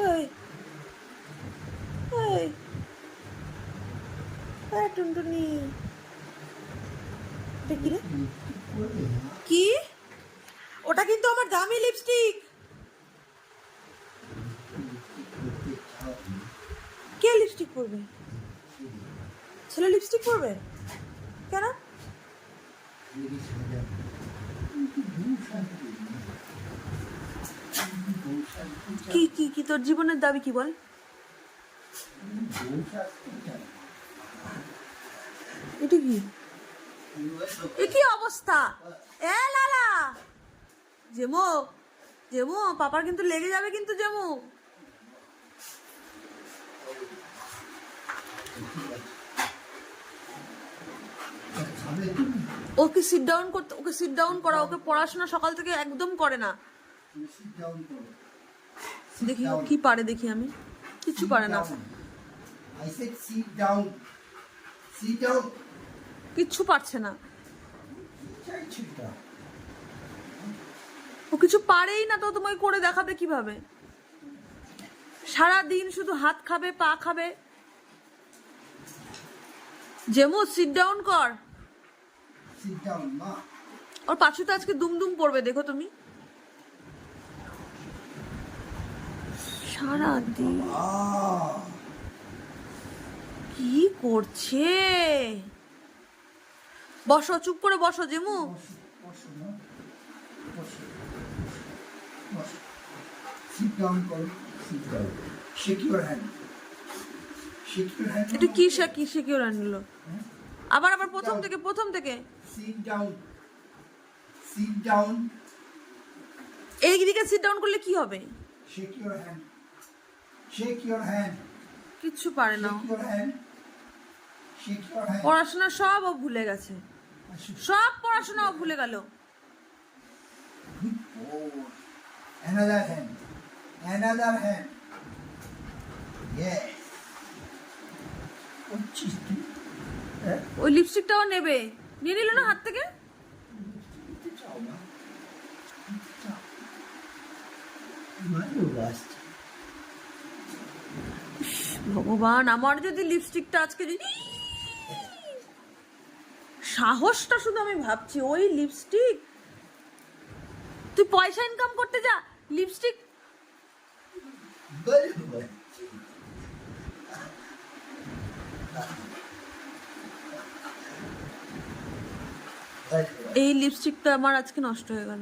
এই এই এই টুনটুনি, এটা কি রে? কি? ওটা কিন্তু আমার দামি লিপস্টিক। কে লিপস্টিক পরবে? ছেলে লিপস্টিক পরবে কেন? কি কি কি তোর জীবনের দাবি কি বল? এটা কি? এ কি অবস্থা? এ লালা, জেমো জেমো, পাপার কিন্তু লেগে যাবে কিন্তু জেমো। ওকে সিট ডাউন করতে, ওকে সিট ডাউন করা। ওকে পড়াশোনা সকাল থেকে একদম করে না। দেখি ও কি পারে, দেখি আমি। কিছু পারে না, কিচ্ছু পারছে না। ও কিছু পারেই না, তো তোমায় করে দেখাবে কিভাবে? সারা দিন শুধু হাত খাবে, পা খাবে। জেমু সিট ডাউন কর। ওর পাছুতে আজকে দুমদুম পড়বে, দেখো তুমি। সারা দিন কি করছে? বসো, চুপ করে বসো জেমু। এটা কি সিকিউর হ্যান্ড? আবার আবার প্রথম থেকে এইদিকে সিট ডাউন করলে কি হবে? কিচ্ছু পারে না। পড়াশোনা সব ও ভুলে গেছে, সব পড়াশোনা ও ভুলে গেল। Another hand. Yes. ওই লিপস্টিকটাও নেবে, নিয়ে নিল না হাত থেকে। ভগবান, আমার যদি লিপস্টিকটা আজকে যদি সাহসটা, শুধু আমি ভাবছি ওই লিপস্টিক, তুই পয়সা ইনকাম করতে যা, লিপস্টিক। এই লিপস্টিকটা আমার আজকে নষ্ট হয়ে গেল।